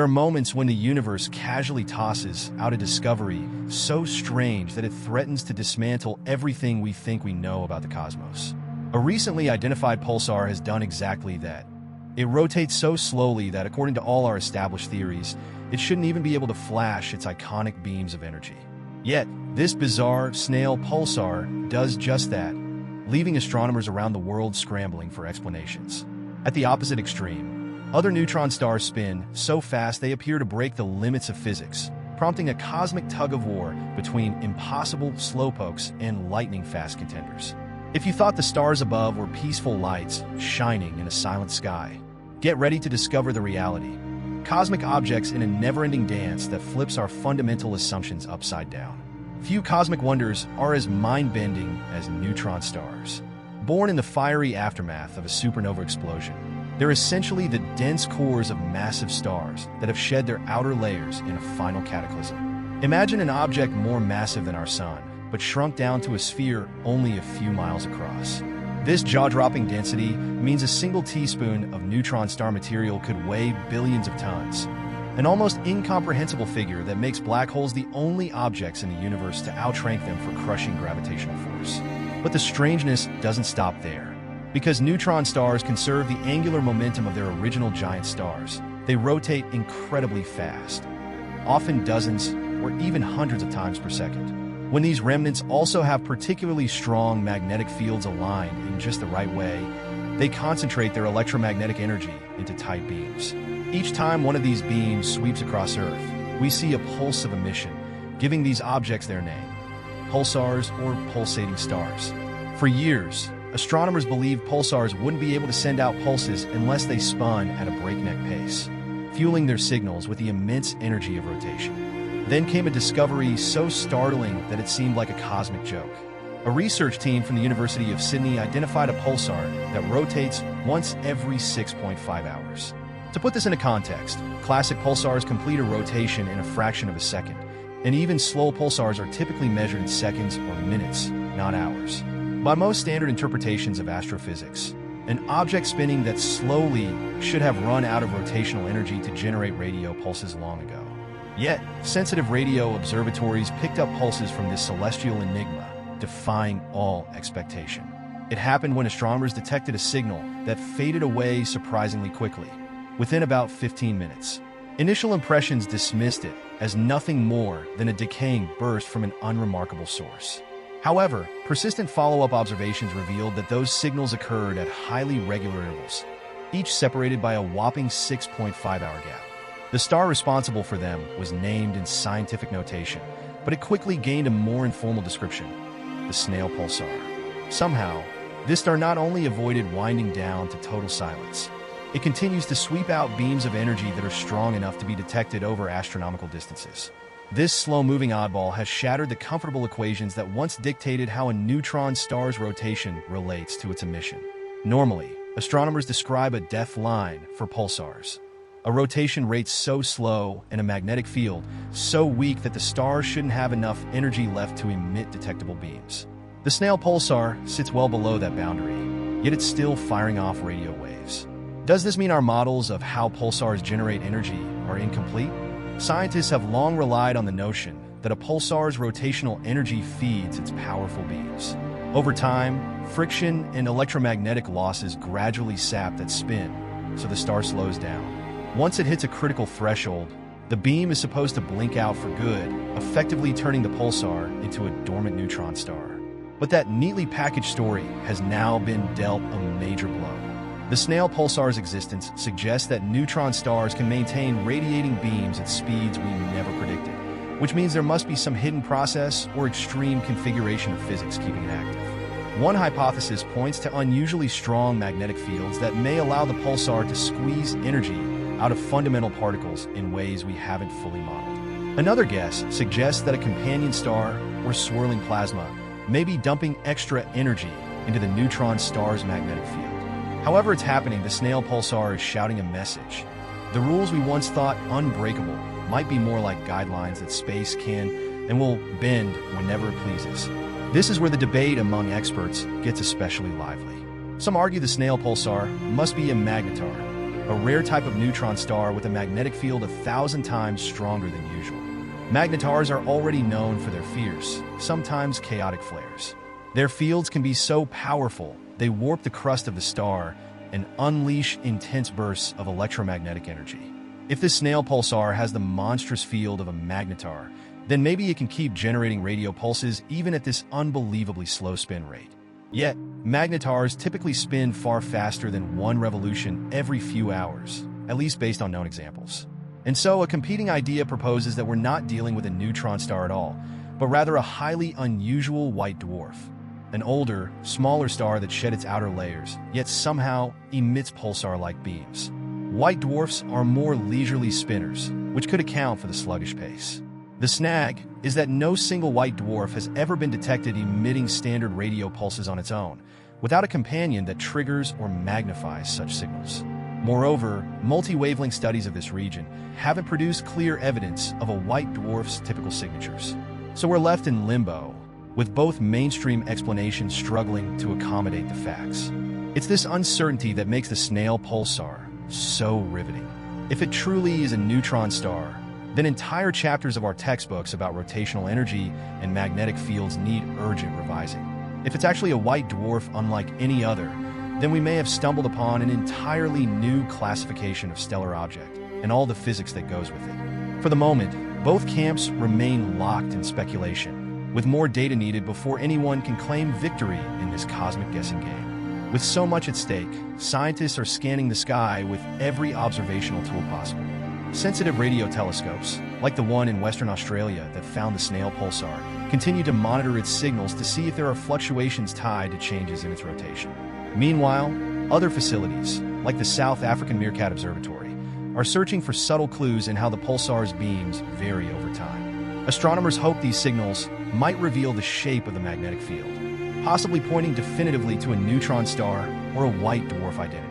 There are moments when the universe casually tosses out a discovery so strange that it threatens to dismantle everything we think we know about the cosmos. A recently identified pulsar has done exactly that. It rotates so slowly that, according to all our established theories, it shouldn't even be able to flash its iconic beams of energy. Yet, this bizarre snail pulsar does just that, leaving astronomers around the world scrambling for explanations. At the opposite extreme, other neutron stars spin so fast they appear to break the limits of physics, prompting a cosmic tug-of-war between impossible slowpokes and lightning-fast contenders. If you thought the stars above were peaceful lights shining in a silent sky, get ready to discover the reality. Cosmic objects in a never-ending dance that flips our fundamental assumptions upside down. Few cosmic wonders are as mind-bending as neutron stars. Born in the fiery aftermath of a supernova explosion, they're essentially the dense cores of massive stars that have shed their outer layers in a final cataclysm. Imagine an object more massive than our sun, but shrunk down to a sphere only a few miles across. This jaw-dropping density means a single teaspoon of neutron star material could weigh billions of tons, an almost incomprehensible figure that makes black holes the only objects in the universe to outrank them for crushing gravitational force. But the strangeness doesn't stop there. Because neutron stars conserve the angular momentum of their original giant stars, they rotate incredibly fast, often dozens or even hundreds of times per second. When these remnants also have particularly strong magnetic fields aligned in just the right way, they concentrate their electromagnetic energy into tight beams. Each time one of these beams sweeps across Earth, we see a pulse of emission, giving these objects their name: pulsars or pulsating stars. For years, astronomers believed pulsars wouldn't be able to send out pulses unless they spun at a breakneck pace, fueling their signals with the immense energy of rotation. Then came a discovery so startling that it seemed like a cosmic joke. A research team from the University of Sydney identified a pulsar that rotates once every 6.5 hours. To put this into context, classic pulsars complete a rotation in a fraction of a second, and even slow pulsars are typically measured in seconds or minutes, not hours. By most standard interpretations of astrophysics, an object spinning that slowly should have run out of rotational energy to generate radio pulses long ago. Yet, sensitive radio observatories picked up pulses from this celestial enigma, defying all expectation. It happened when astronomers detected a signal that faded away surprisingly quickly, within about 15 minutes. Initial impressions dismissed it as nothing more than a decaying burst from an unremarkable source. However, persistent follow-up observations revealed that those signals occurred at highly regular intervals, each separated by a whopping 6.5-hour gap. The star responsible for them was named in scientific notation, but it quickly gained a more informal description: the snail pulsar. Somehow, this star not only avoided winding down to total silence, it continues to sweep out beams of energy that are strong enough to be detected over astronomical distances. This slow-moving oddball has shattered the comfortable equations that once dictated how a neutron star's rotation relates to its emission. Normally, astronomers describe a death line for pulsars: a rotation rate so slow and a magnetic field so weak that the star shouldn't have enough energy left to emit detectable beams. The snail pulsar sits well below that boundary, yet it's still firing off radio waves. Does this mean our models of how pulsars generate energy are incomplete? Scientists have long relied on the notion that a pulsar's rotational energy feeds its powerful beams. Over time, friction and electromagnetic losses gradually sap that spin, so the star slows down. Once it hits a critical threshold, the beam is supposed to blink out for good, effectively turning the pulsar into a dormant neutron star. But that neatly packaged story has now been dealt a major blow. The snail pulsar's existence suggests that neutron stars can maintain radiating beams at speeds we never predicted, which means there must be some hidden process or extreme configuration of physics keeping it active. One hypothesis points to unusually strong magnetic fields that may allow the pulsar to squeeze energy out of fundamental particles in ways we haven't fully modeled. Another guess suggests that a companion star or swirling plasma may be dumping extra energy into the neutron star's magnetic field. However it's happening, the snail pulsar is shouting a message. The rules we once thought unbreakable might be more like guidelines that space can and will bend whenever it pleases. This is where the debate among experts gets especially lively. Some argue the snail pulsar must be a magnetar, a rare type of neutron star with a magnetic field 1,000 times stronger than usual. Magnetars are already known for their fierce, sometimes chaotic flares. Their fields can be so powerful, they warp the crust of the star and unleash intense bursts of electromagnetic energy. If this snail pulsar has the monstrous field of a magnetar, then maybe it can keep generating radio pulses even at this unbelievably slow spin rate. Yet, magnetars typically spin far faster than one revolution every few hours, at least based on known examples. And so, a competing idea proposes that we're not dealing with a neutron star at all, but rather a highly unusual white dwarf. An older, smaller star that shed its outer layers, yet somehow emits pulsar-like beams. White dwarfs are more leisurely spinners, which could account for the sluggish pace. The snag is that no single white dwarf has ever been detected emitting standard radio pulses on its own, without a companion that triggers or magnifies such signals. Moreover, multi-wavelength studies of this region haven't produced clear evidence of a white dwarf's typical signatures. So we're left in limbo, with both mainstream explanations struggling to accommodate the facts. It's this uncertainty that makes the snail pulsar so riveting. If it truly is a neutron star, then entire chapters of our textbooks about rotational energy and magnetic fields need urgent revising. If it's actually a white dwarf unlike any other, then we may have stumbled upon an entirely new classification of stellar object and all the physics that goes with it. For the moment, both camps remain locked in speculation, with more data needed before anyone can claim victory in this cosmic guessing game. With so much at stake, scientists are scanning the sky with every observational tool possible. Sensitive radio telescopes, like the one in Western Australia that found the snail pulsar, continue to monitor its signals to see if there are fluctuations tied to changes in its rotation. Meanwhile, other facilities, like the South African Meerkat Observatory, are searching for subtle clues in how the pulsar's beams vary over time. Astronomers hope these signals might reveal the shape of the magnetic field, possibly pointing definitively to a neutron star or a white dwarf identity.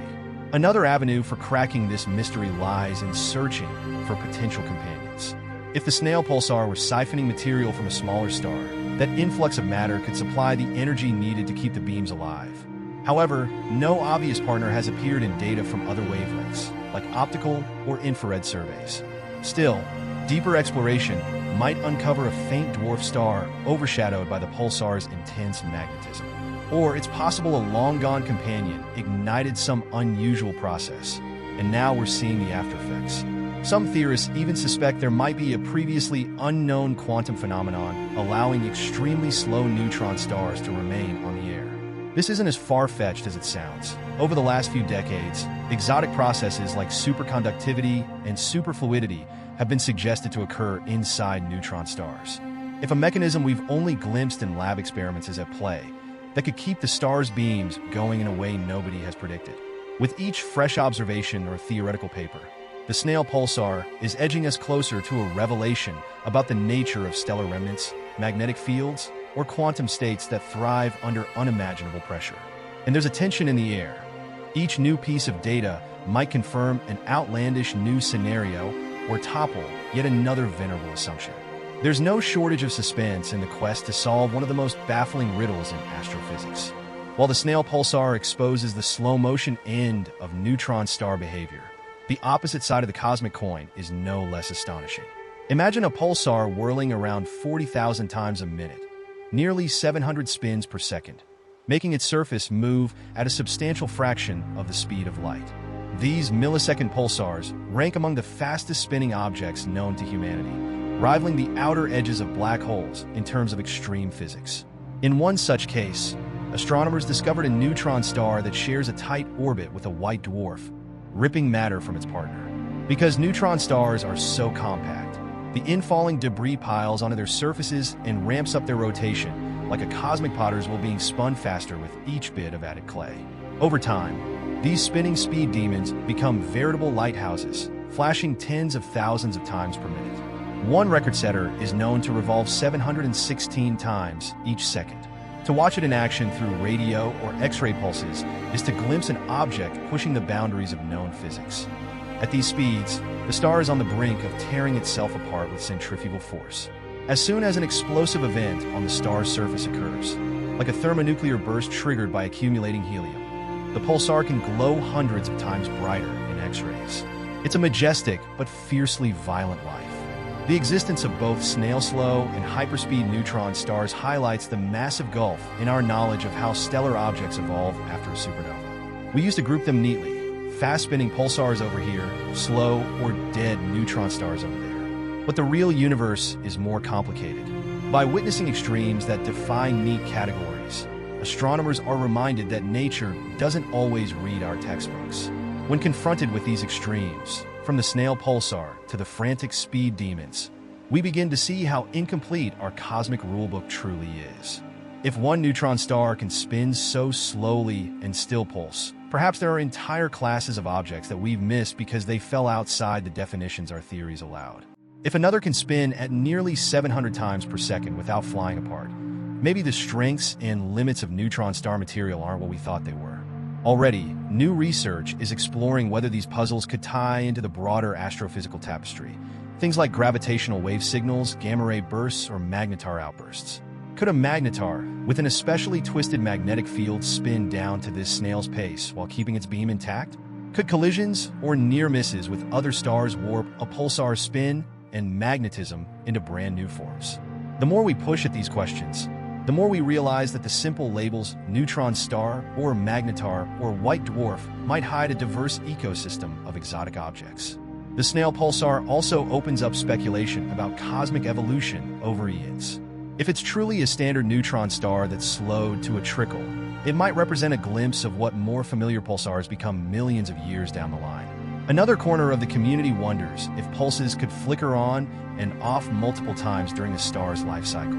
Another avenue for cracking this mystery lies in searching for potential companions. If the snail pulsar were siphoning material from a smaller star, that influx of matter could supply the energy needed to keep the beams alive. However, no obvious partner has appeared in data from other wavelengths, like optical or infrared surveys. Still, deeper exploration might uncover a faint dwarf star overshadowed by the pulsar's intense magnetism. Or it's possible a long-gone companion ignited some unusual process, and now we're seeing the aftereffects. Some theorists even suspect there might be a previously unknown quantum phenomenon allowing extremely slow neutron stars to remain on the air. This isn't as far-fetched as it sounds. Over the last few decades, exotic processes like superconductivity and superfluidity have been suggested to occur inside neutron stars. If a mechanism we've only glimpsed in lab experiments is at play, that could keep the star's beams going in a way nobody has predicted. With each fresh observation or theoretical paper, the snail pulsar is edging us closer to a revelation about the nature of stellar remnants, magnetic fields, or quantum states that thrive under unimaginable pressure. And there's a tension in the air. Each new piece of data might confirm an outlandish new scenario or topple yet another venerable assumption. There's no shortage of suspense in the quest to solve one of the most baffling riddles in astrophysics. While the snail pulsar exposes the slow-motion end of neutron star behavior, the opposite side of the cosmic coin is no less astonishing. Imagine a pulsar whirling around 40,000 times a minute, nearly 700 spins per second, making its surface move at a substantial fraction of the speed of light. These millisecond pulsars rank among the fastest spinning objects known to humanity, rivaling the outer edges of black holes in terms of extreme physics. In one such case, astronomers discovered a neutron star that shares a tight orbit with a white dwarf, ripping matter from its partner. Because neutron stars are so compact, the infalling debris piles onto their surfaces and ramps up their rotation, like a cosmic potter's wheel being spun faster with each bit of added clay. Over time, these spinning speed demons become veritable lighthouses, flashing tens of thousands of times per minute. One record setter is known to revolve 716 times each second. To watch it in action through radio or X-ray pulses is to glimpse an object pushing the boundaries of known physics. At these speeds, the star is on the brink of tearing itself apart with centrifugal force. As soon as an explosive event on the star's surface occurs, like a thermonuclear burst triggered by accumulating helium, the pulsar can glow hundreds of times brighter in X-rays. It's a majestic but fiercely violent life. The existence of both snail-slow and hyperspeed neutron stars highlights the massive gulf in our knowledge of how stellar objects evolve after a supernova. We used to group them neatly: fast-spinning pulsars over here, slow or dead neutron stars over there. But the real universe is more complicated. By witnessing extremes that defy neat categories, astronomers are reminded that nature doesn't always read our textbooks. When confronted with these extremes, from the snail pulsar to the frantic speed demons, we begin to see how incomplete our cosmic rulebook truly is. If one neutron star can spin so slowly and still pulse, perhaps there are entire classes of objects that we've missed because they fell outside the definitions our theories allowed. If another can spin at nearly 700 times per second without flying apart, maybe the strengths and limits of neutron star material aren't what we thought they were. Already, new research is exploring whether these puzzles could tie into the broader astrophysical tapestry. Things like gravitational wave signals, gamma-ray bursts, or magnetar outbursts. Could a magnetar, with an especially twisted magnetic field, spin down to this snail's pace while keeping its beam intact? Could collisions or near misses with other stars warp a pulsar's spin and magnetism into brand new forms? The more we push at these questions, the more we realize that the simple labels neutron star or magnetar or white dwarf might hide a diverse ecosystem of exotic objects. The snail pulsar also opens up speculation about cosmic evolution over eons. If it's truly a standard neutron star that's slowed to a trickle, it might represent a glimpse of what more familiar pulsars become millions of years down the line. Another corner of the community wonders if pulses could flicker on and off multiple times during a star's life cycle.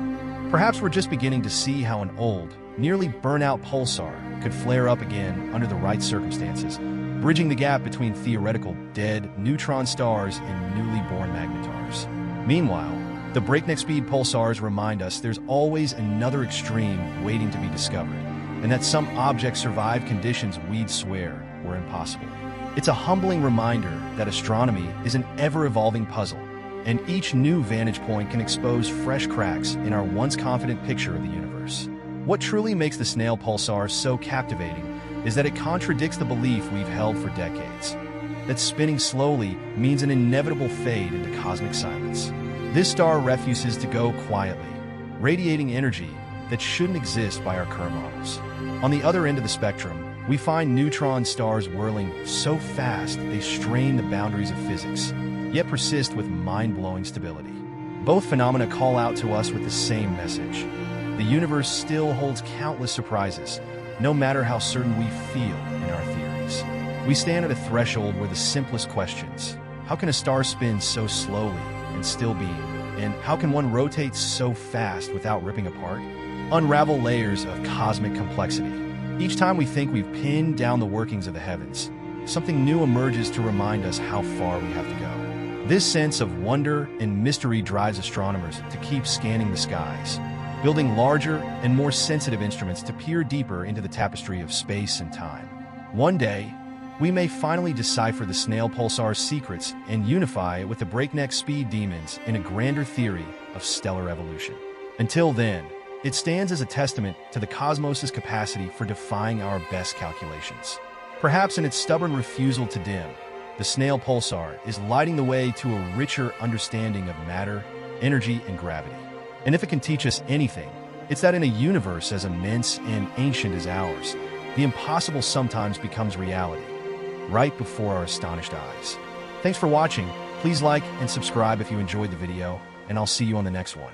Perhaps we're just beginning to see how an old, nearly burnt-out pulsar could flare up again under the right circumstances, bridging the gap between theoretical dead neutron stars and newly born magnetars. Meanwhile, the breakneck speed pulsars remind us there's always another extreme waiting to be discovered, and that some objects survive conditions we'd swear were impossible. It's a humbling reminder that astronomy is an ever-evolving puzzle, and each new vantage point can expose fresh cracks in our once confident picture of the universe. What truly makes the snail pulsar so captivating is that it contradicts the belief we've held for decades, that spinning slowly means an inevitable fade into cosmic silence. This star refuses to go quietly, radiating energy that shouldn't exist by our current models. On the other end of the spectrum, we find neutron stars whirling so fast they strain the boundaries of physics, yet persist with mind-blowing stability. Both phenomena call out to us with the same message. The universe still holds countless surprises, no matter how certain we feel in our theories. We stand at a threshold where the simplest questions: how can a star spin so slowly and still beam? And how can one rotate so fast without ripping apart? Unravel layers of cosmic complexity. Each time we think we've pinned down the workings of the heavens, something new emerges to remind us how far we have to go. This sense of wonder and mystery drives astronomers to keep scanning the skies, building larger and more sensitive instruments to peer deeper into the tapestry of space and time. One day, we may finally decipher the snail pulsar's secrets and unify it with the breakneck speed demons in a grander theory of stellar evolution. Until then, it stands as a testament to the cosmos' capacity for defying our best calculations. Perhaps in its stubborn refusal to dim, the snail pulsar is lighting the way to a richer understanding of matter, energy, and gravity. And if it can teach us anything, it's that in a universe as immense and ancient as ours, the impossible sometimes becomes reality, right before our astonished eyes. Thanks for watching. Please like and subscribe if you enjoyed the video, and I'll see you on the next one.